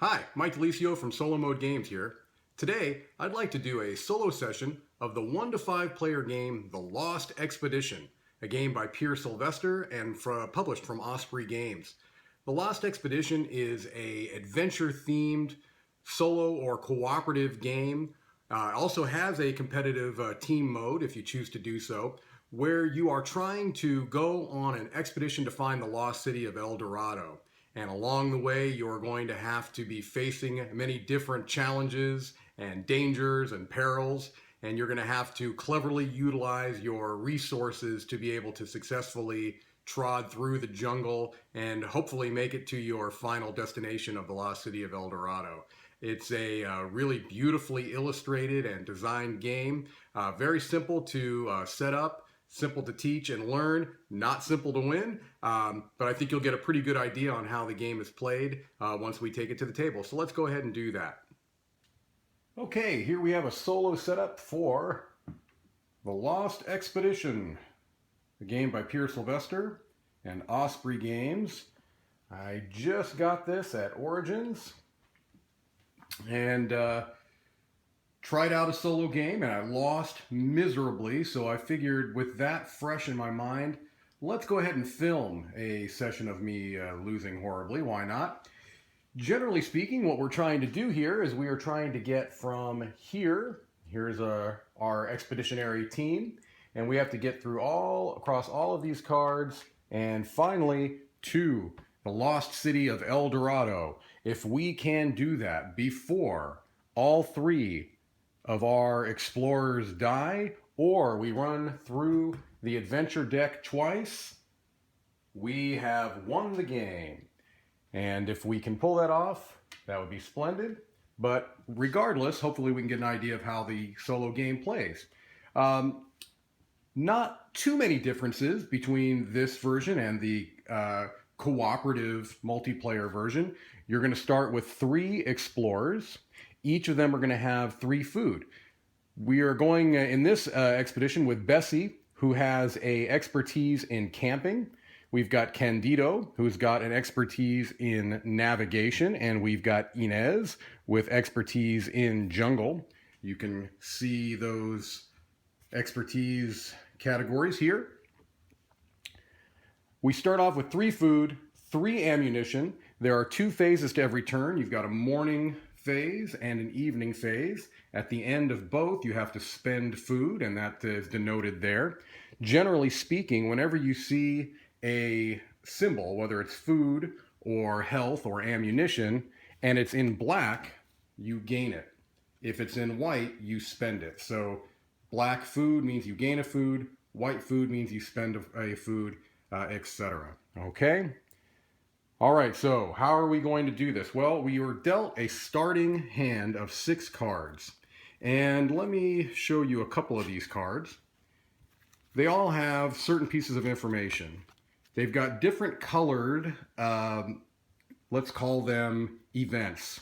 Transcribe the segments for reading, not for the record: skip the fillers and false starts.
Hi, Mike Delisio from Solo Mode Games here. Today, I'd like to do a solo session of the 1 to 5 player game The Lost Expedition, a game by Pierre Sylvester and published from Osprey Games. The Lost Expedition is a adventure-themed solo or cooperative game. Also has a competitive team mode if you choose to do so, where you are trying to go on an expedition to find the lost city of El Dorado. And along the way, you're going to have to be facing many different challenges and dangers and perils. And you're going to have to cleverly utilize your resources to be able to successfully trod through the jungle and hopefully make it to your final destination of the lost city of El Dorado. It's a really beautifully illustrated and designed game. Very simple to set up. Simple to teach and learn, not simple to win, but I think you'll get a pretty good idea on how the game is played once we take it to the table. So let's go ahead and do that. Okay, here we have a solo setup for The Lost Expedition, a game by Pierre Sylvester and Osprey Games. I just got this at Origins and tried out a solo game and I lost miserably, so I figured with that fresh in my mind, let's go ahead and film a session of me losing horribly. Why not? Generally speaking, what we're trying to do here is we are trying to get from here's our expeditionary team, and we have to get through across all of these cards and finally to the lost city of El Dorado. If we can do that before all three of our explorers die, or we run through the adventure deck twice, we have won the game. And if we can pull that off, that would be splendid. But regardless, hopefully we can get an idea of how the solo game plays. Not too many differences between this version and the cooperative multiplayer version. You're going to start with 3 explorers. Each of them are going to have 3 food. We are going in this expedition with Bessie, who has an expertise in camping. We've got Candido, who's got an expertise in navigation. And we've got Inez with expertise in jungle. You can see those expertise categories here. We start off with 3 food, 3 ammunition. There are 2 phases to every turn. You've got a morning phase and an evening phase. At the end of both, you have to spend food, and that is denoted there. Generally speaking, whenever you see a symbol, whether it's food or health or ammunition, and it's in black, you gain it. If it's in white, you spend it. So black food means you gain a food, white food means you spend a food, etc. Okay? All right, so how are we going to do this? Well, we were dealt a starting hand of 6 cards. And let me show you a couple of these cards. They all have certain pieces of information. They've got different colored, let's call them events.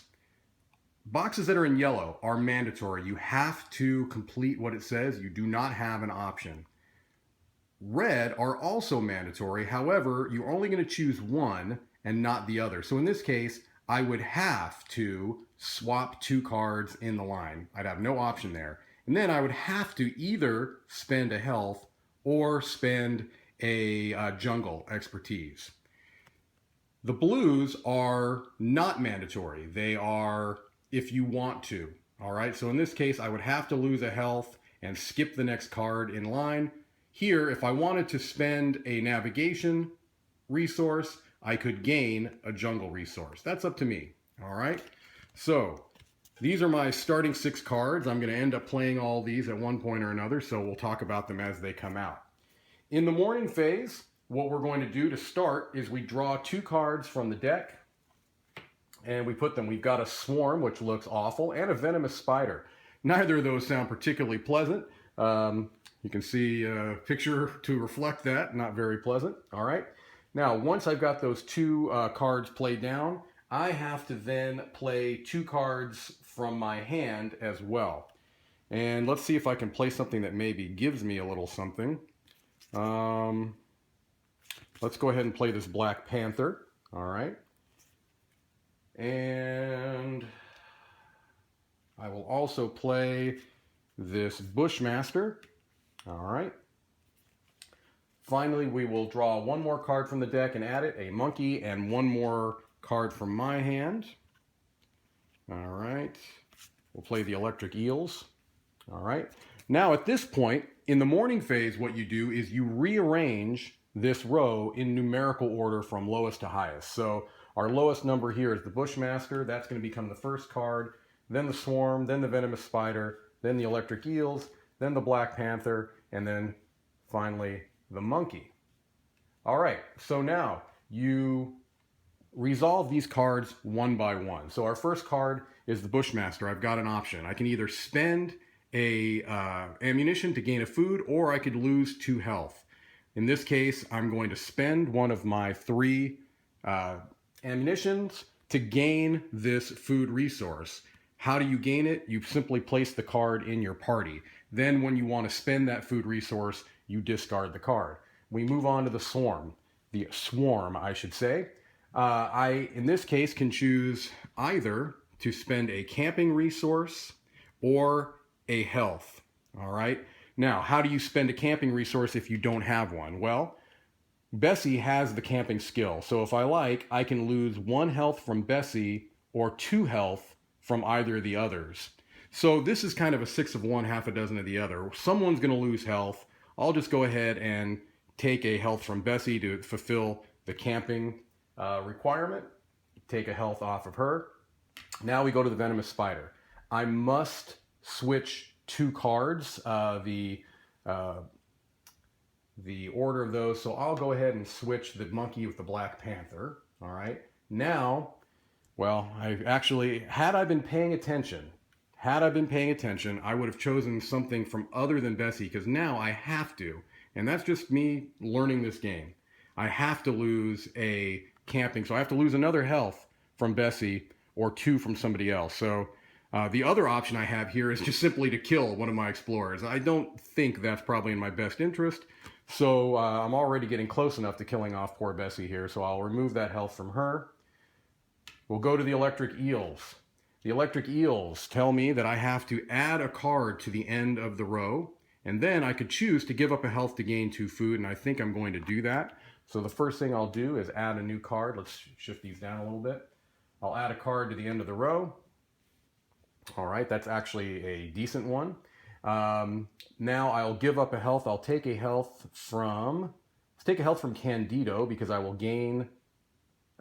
Boxes that are in yellow are mandatory. You have to complete what it says. You do not have an option. Red are also mandatory. However, you're only going to choose one and not the other. So in this case, I would have to swap 2 cards in the line. I'd have no option there. And then I would have to either spend a health or spend a jungle expertise. The blues are not mandatory. They are if you want to. All right, so in this case, I would have to lose a health and skip the next card in line. Here, if I wanted to spend a navigation resource, I could gain a jungle resource. That's up to me. All right, so these are my starting 6 cards. I'm going to end up playing all these at one point or another, so we'll talk about them as they come out. In the morning phase, what we're going to do to start is we draw 2 cards from the deck and we put them. We've got a Swarm, which looks awful, and a Venomous Spider. Neither of those sound particularly pleasant. You can see a picture to reflect that, not very pleasant. All right. Now, once I've got those 2 cards played down, I have to then play 2 cards from my hand as well. And let's see if I can play something that maybe gives me a little something. Let's go ahead and play this Black Panther. All right. And I will also play this Bushmaster. All right. Finally, we will draw one more card from the deck and add it, a monkey, and one more card from my hand. All right. We'll play the Electric Eels. All right. Now, at this point, in the morning phase, what you do is you rearrange this row in numerical order from lowest to highest. So our lowest number here is the Bushmaster. That's going to become the first card. Then the Swarm, then the Venomous Spider, then the Electric Eels, then the Black Panther, and then finally the Monkey. All right, so now you resolve these cards one by one. So our first card is the Bushmaster. I've got an option. I can either spend a ammunition to gain a food, or I could lose 2 health. In this case, I'm going to spend one of my 3 ammunitions to gain this food resource. How do you gain it? You simply place the card in your party. Then when you want to spend that food resource, you discard the card. We move on to the Swarm. The Swarm, I should say. I, in this case, can choose either to spend a camping resource or a health. All right. Now, how do you spend a camping resource if you don't have one? Well, Bessie has the camping skill. So if I like, I can lose 1 health from Bessie or 2 health from either of the others. So this is kind of a 6 of one, half a dozen of the other. Someone's going to lose health. I'll just go ahead and take a health from Bessie to fulfill the camping requirement. Take a health off of her. Now we go to the Venomous Spider. I must switch 2 cards, the order of those. So I'll go ahead and switch the monkey with the Black Panther. All right. Now, well, had I been paying attention, I would have chosen something from other than Bessie, because now I have to, and that's just me learning this game. I have to lose a camping, so I have to lose another health from Bessie or 2 from somebody else. So the other option I have here is just simply to kill one of my explorers. I don't think that's probably in my best interest, so I'm already getting close enough to killing off poor Bessie here, so I'll remove that health from her. We'll go to the Electric Eels. The Electric Eels tell me that I have to add a card to the end of the row, and then I could choose to give up a health to gain 2 food, and I think I'm going to do that. So the first thing I'll do is add a new card. Let's shift these down a little bit. I'll add a card to the end of the row. All right, that's actually a decent one. Now I'll give up a health. I'll take a health from, Candido, because I will gain,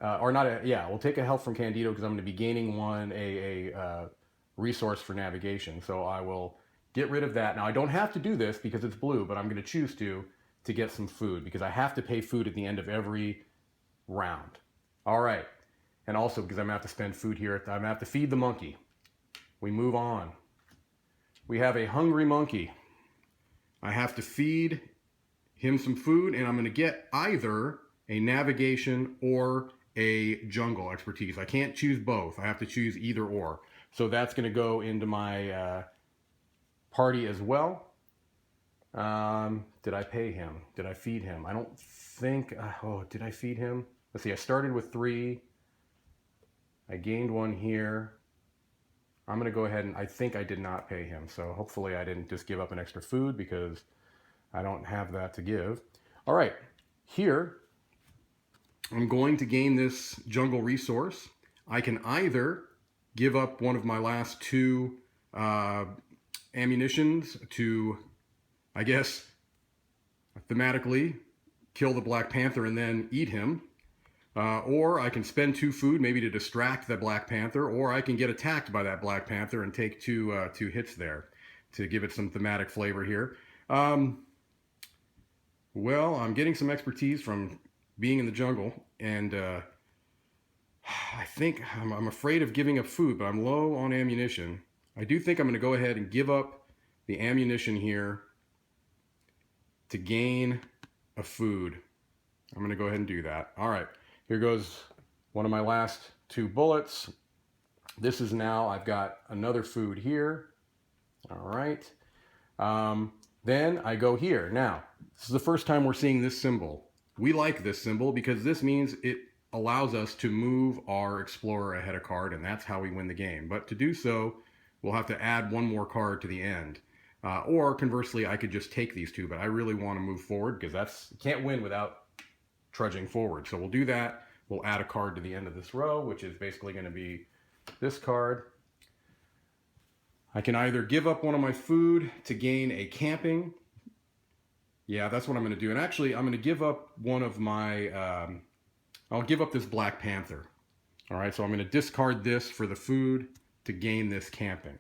we'll take a health from Candido because I'm going to be gaining a resource for navigation. So I will get rid of that. Now I don't have to do this because it's blue, but I'm going to choose to get some food, because I have to pay food at the end of every round. All right. And also because I'm going to have to spend food here. I'm going to have to feed the monkey. We move on. We have a hungry monkey. I have to feed him some food, and I'm going to get either a navigation or a jungle expertise. I can't choose both. I have to choose either or. So that's going to go into my party as well. Did I pay him? Did I feed him? I don't think... did I feed him? Let's see. I started with 3. I gained 1 here. I'm going to go ahead and I think I did not pay him. So hopefully I didn't just give up an extra food, because I don't have that to give. All right. Here, I'm going to gain this jungle resource. I can either give up one of my last 2 ammunitions to, I guess, thematically kill the Black Panther and then eat him. Or I can spend 2 food maybe to distract the Black Panther, or I can get attacked by that Black Panther and take 2 hits there to give it some thematic flavor here. Well, I'm getting some expertise from being in the jungle, and I think I'm afraid of giving up food, but I'm low on ammunition. I do think I'm going to go ahead and give up the ammunition here to gain a food. I'm going to go ahead and do that. All right. Here goes one of my last 2 bullets. This is now, I've got another food here. All right. Then I go here. Now, this is the first time we're seeing this symbol. We like this symbol because this means it allows us to move our explorer ahead a card, and that's how we win the game. But to do so, we'll have to add one more card to the end. Or conversely, I could just take these two, but I really want to move forward because you can't win without trudging forward. So we'll do that. We'll add a card to the end of this row, which is basically going to be this card. I can either give up one of my food to gain a camping. Yeah, that's what I'm going to do. And actually, I'm going to give up one of my, I'll give up this Black Panther. All right, so I'm going to discard this for the food to gain this camping.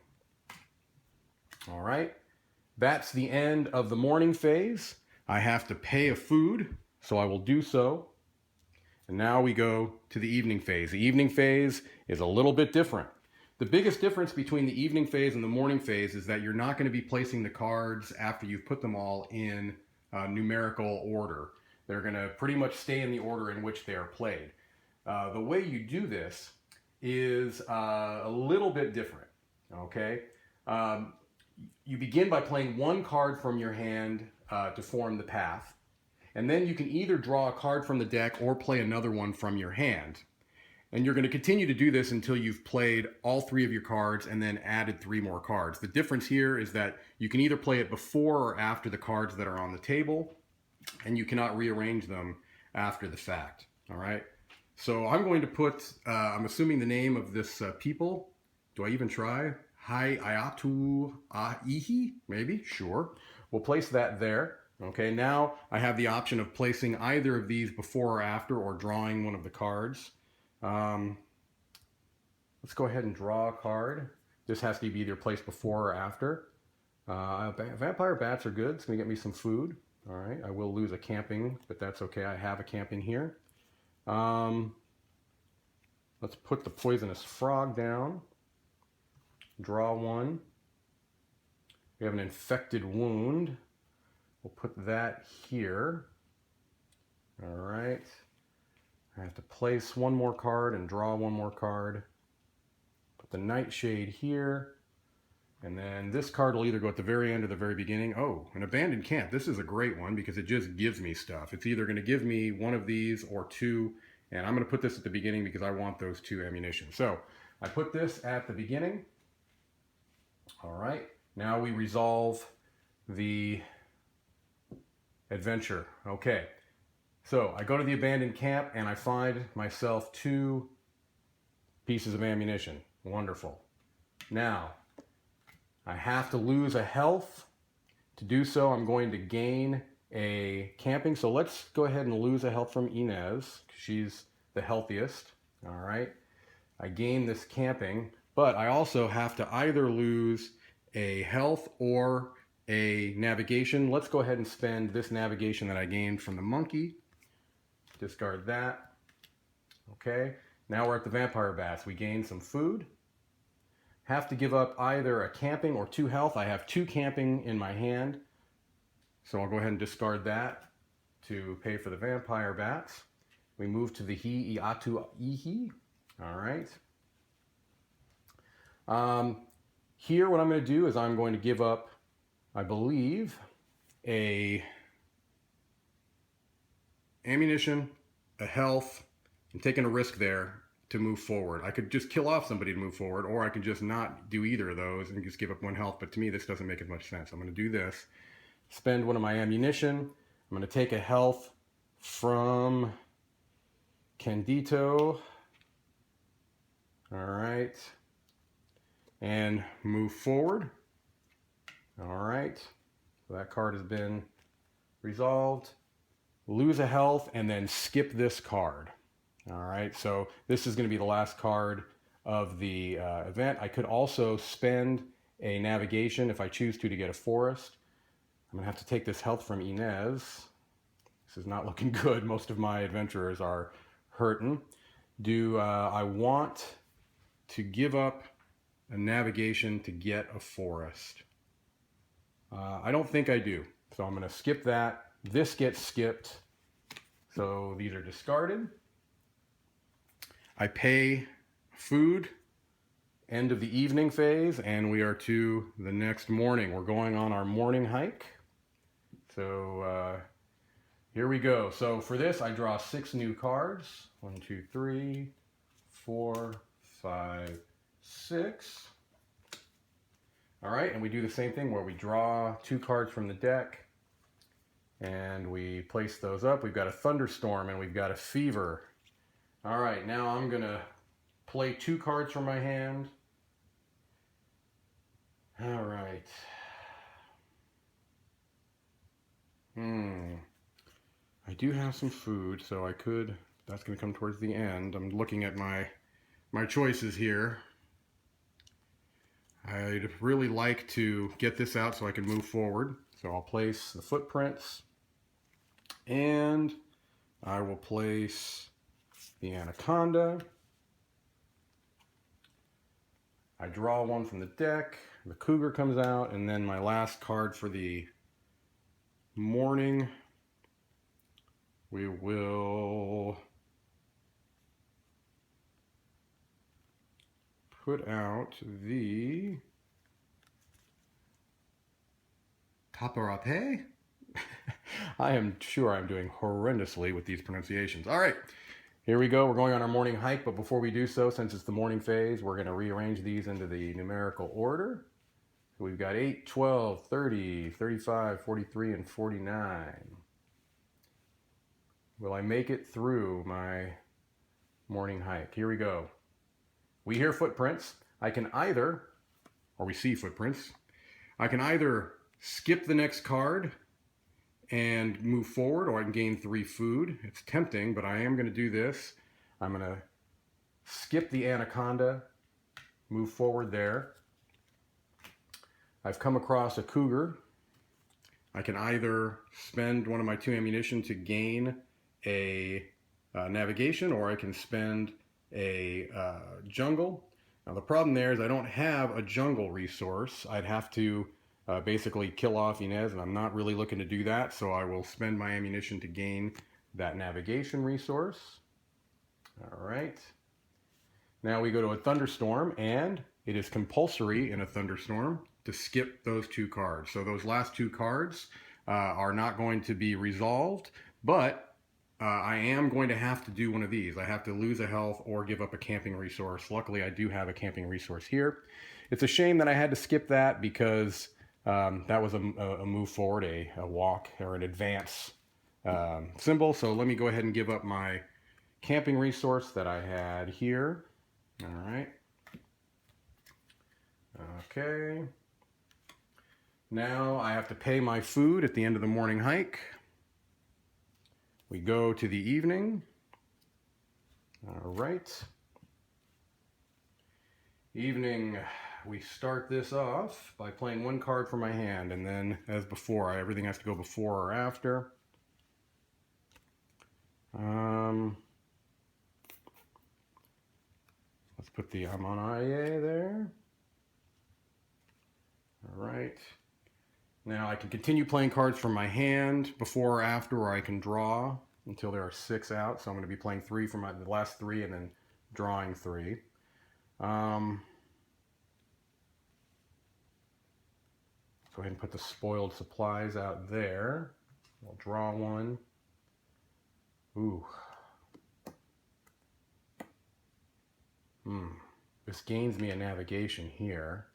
All right, that's the end of the morning phase. I have to pay a food, so I will do so. And now we go to the evening phase. The evening phase is a little bit different. The biggest difference between the evening phase and the morning phase is that you're not going to be placing the cards after you've put them all in numerical order. They're going to pretty much stay in the order in which they are played. The way you do this is a little bit different, okay? You begin by playing one card from your hand to form the path. And then you can either draw a card from the deck or play another one from your hand. And you're going to continue to do this until you've played all three of your cards and then added three more cards. The difference here is that you can either play it before or after the cards that are on the table, and you cannot rearrange them after the fact. All right. So I'm going to put, I'm assuming the name of this people. Do I even try? Hayatu Aihi? Maybe? Sure. We'll place that there. Okay, now I have the option of placing either of these before or after, or drawing one of the cards. Let's go ahead and draw a card. This has to be either placed before or after. Vampire bats are good. It's going to get me some food. All right, I will lose a camping, but that's okay. I have a camping here. Let's put the poisonous frog down. Draw one. We have an infected wound. We'll put that here. All right. I have to place one more card and draw one more card. Put the nightshade here. And then this card will either go at the very end or the very beginning. Oh, an abandoned camp. This is a great one because it just gives me stuff. It's either going to give me one of these or two. And I'm going to put this at the beginning because I want those two ammunition. So I put this at the beginning. All right. Now we resolve the adventure. Okay, so I go to the abandoned camp and I find myself 2 pieces of ammunition. Wonderful. Now, I have to lose a health. To do so, I'm going to gain a camping. So let's go ahead and lose a health from Inez. She's the healthiest. All right. I gain this camping, but I also have to either lose a health or a navigation. Let's go ahead and spend this navigation that I gained from the monkey. Discard that. Okay, now we're at the vampire bats. We gained some food. Have to give up either a camping or 2 health. I have 2 camping in my hand, so I'll go ahead and discard that to pay for the vampire bats. We move to the Iatu Ihi. All right. Here what I'm going to do is I'm going to give up, I believe, a ammunition, a health. I'm taking a risk there to move forward. I could just kill off somebody to move forward, or I could just not do either of those and just give up 1 health. But to me, this doesn't make as much sense. I'm going to do this. Spend one of my ammunition. I'm going to take a health from Candito. All right. And move forward. All right, so that card has been resolved. Lose a health and then skip this card. All right, so this is going to be the last card of the event. I could also spend a navigation if I choose to get a forest. I'm going to have to take this health from Inez. This is not looking good. Most of my adventurers are hurting. Do I want to give up a navigation to get a forest? I don't think I do. So I'm going to skip that. This gets skipped. So these are discarded. I pay food, end of the evening phase, and we are to the next morning. We're going on our morning hike. So Here we go. So for this, I draw 6 new cards. 1, 2, 3, 4, 5, 6. All right, and we do the same thing where we draw 2 cards from the deck and we place those up. We've got a Thunderstorm and we've got a Fever. All right, now I'm gonna play 2 cards from my hand. All right. I do have some food, so I could, that's gonna come towards the end. I'm looking at my choices here. I'd really like to get this out so I can move forward. So I'll place the footprints and I will place the anaconda. I draw one from the deck, the cougar comes out, and then my last card for the morning, we will put out the Taparape. I am sure I'm doing horrendously with these pronunciations. All right, here we go. We're going on our morning hike, but before we do so, since it's the morning phase, we're going to rearrange these into the numerical order. So we've got 8, 12, 30, 35, 43, and 49. Will I make it through my morning hike? Here we go. We hear footprints. I can either, or we see footprints, I can either skip the next card and move forward, or I can gain 3 food. It's tempting, but I am going to do this. I'm going to skip the anaconda, move forward there. I've come across a cougar. I can either spend one of my 2 ammunition to gain a navigation, or I can spend a jungle. Now the problem there is I don't have a jungle resource. I'd have to basically kill off Inez, and I'm not really looking to do that, so I will spend my ammunition to gain that navigation resource. All right. Now we go to a Thunderstorm, and it is compulsory in a Thunderstorm to skip those 2 cards. So those last 2 cards are not going to be resolved, but I am going to have to do one of these. I have to lose a health or give up a camping resource. Luckily, I do have a camping resource here. It's a shame that I had to skip that because that was a move forward, a walk, or an advance symbol. So let me go ahead and give up my camping resource that I had here. All right. Okay. Now I have to pay my food at the end of the morning hike. We go to the evening. All right. Evening, we start this off by playing 1 card from my hand, and then as before, everything has to go before or after. Let's put the Amanaye there. All right. Now I can continue playing cards from my hand before or after, or I can draw until there are 6 out. So I'm going to be playing 3 from the last 3 and then drawing 3. Let's go ahead and put the spoiled supplies out there. I'll draw 1. Ooh. This gains me a navigation here.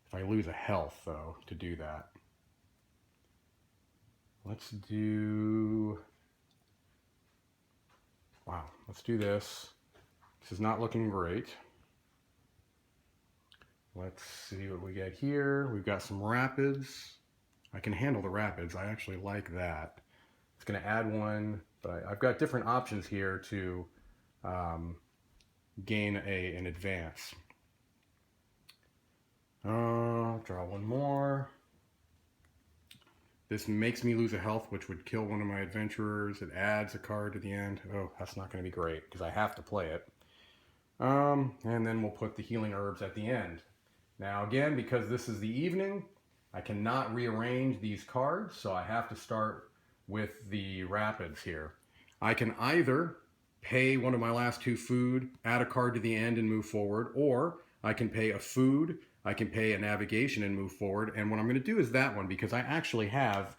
If I lose a health, though, to do that. Let's do... Wow, let's do this. This is not looking great. Let's see what we get here. We've got some rapids. I can handle the rapids. I actually like that. It's going to add 1, but I've got different options here to gain an advance. Draw 1 more. This makes me lose a health, which would kill one of my adventurers. It adds a card to the end. Oh, that's not going to be great because I have to play it. And then we'll put the healing herbs at the end. Now again, because this is the evening, I cannot rearrange these cards, so I have to start with the rapids here. I can either pay one of my last 2 food, add a card to the end and move forward, or I can pay a food, I can pay a navigation and move forward. And what I'm going to do is that one because I actually have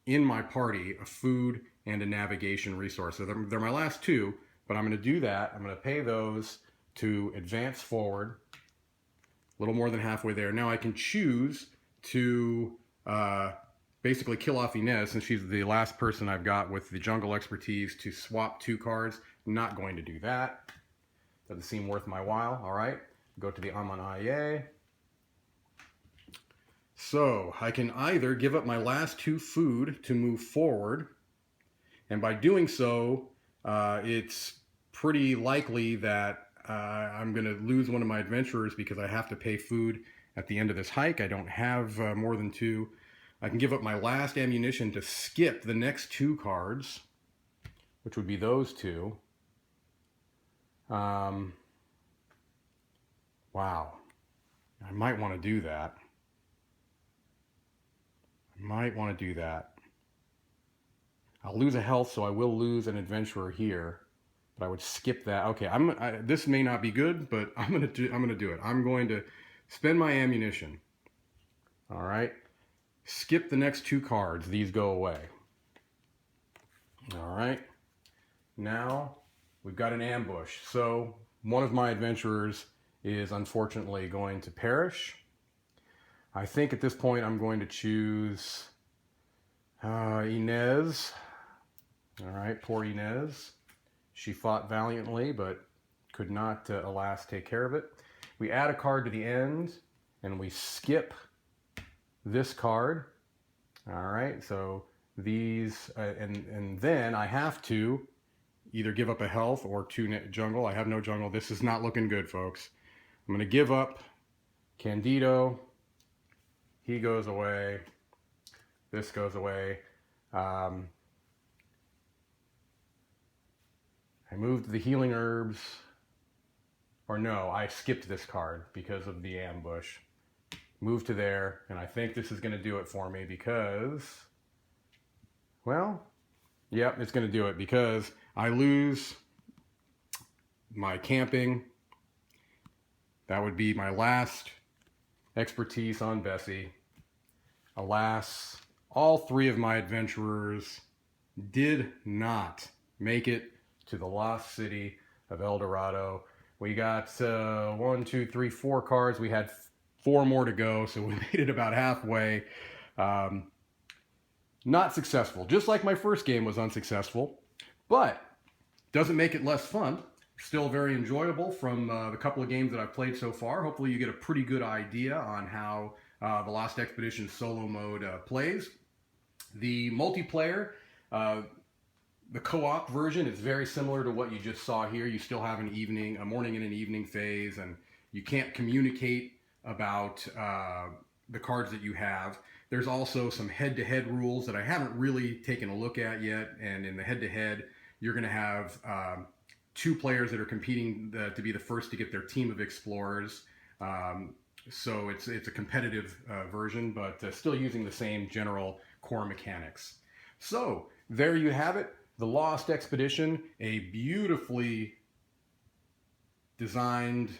in my party a food and a navigation resource. So they're my last two, but I'm going to do that. I'm going to pay those to advance forward, a little more than halfway there. Now I can choose to basically kill off Inez, since she's the last person I've got with the jungle expertise to swap 2 cards. I'm not going to do that. Doesn't seem worth my while. All right, go to the Amanaye. So I can either give up my last 2 food to move forward, and by doing so, it's pretty likely that I'm going to lose one of my adventurers because I have to pay food at the end of this hike. I don't have more than 2. I can give up my last ammunition to skip the next 2 cards, which would be those 2. Wow. I might want to do that. I'll lose a health, so I will lose an adventurer here, but I would skip that. Okay, this may not be good, but I'm gonna do it. I'm going to spend my ammunition. All right, skip the next 2 cards. These go away. All right, now we've got an ambush. So one of my adventurers is unfortunately going to perish. I think at this point I'm going to choose Inez. All right, poor Inez. She fought valiantly, but could not, alas, take care of it. We add a card to the end, and we skip this card. All right, so these, and then I have to either give up a health or 2 jungle. I have no jungle. This is not looking good, folks. I'm going to give up Candido. He goes away. This goes away. I moved the healing herbs. Or no, I skipped this card because of the ambush. Moved to there, and I think this is going to do it for me because, well, yep, it's going to do it because I lose my camping. That would be my last expertise on Bessie. Alas, all 3 of my adventurers did not make it to the lost city of El Dorado. We got 1, 2, 3, 4 cards. We had 4 more to go, so we made it about halfway. Not successful, just like my first game was unsuccessful, but doesn't make it less fun. Still very enjoyable from the couple of games that I've played so far. Hopefully you get a pretty good idea on how the Lost Expedition solo mode plays. The multiplayer, the co-op version is very similar to what you just saw here. You still have a morning and an evening phase, and you can't communicate about the cards that you have. There's also some head-to-head rules that I haven't really taken a look at yet, and in the head-to-head, you're going to have 2 players that are competing to be the first to get their team of explorers. So it's a competitive version, but still using the same general core mechanics. So there you have it, The Lost Expedition, a beautifully designed,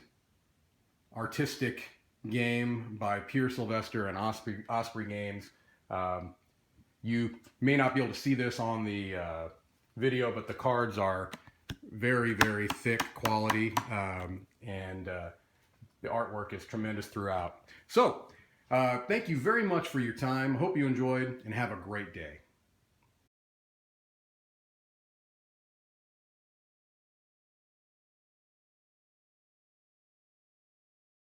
artistic game by Pierre Sylvester and Osprey Games. You may not be able to see this on the video, but the cards are very, very thick quality, and the artwork is tremendous throughout. So, thank you very much for your time. Hope you enjoyed, and have a great day.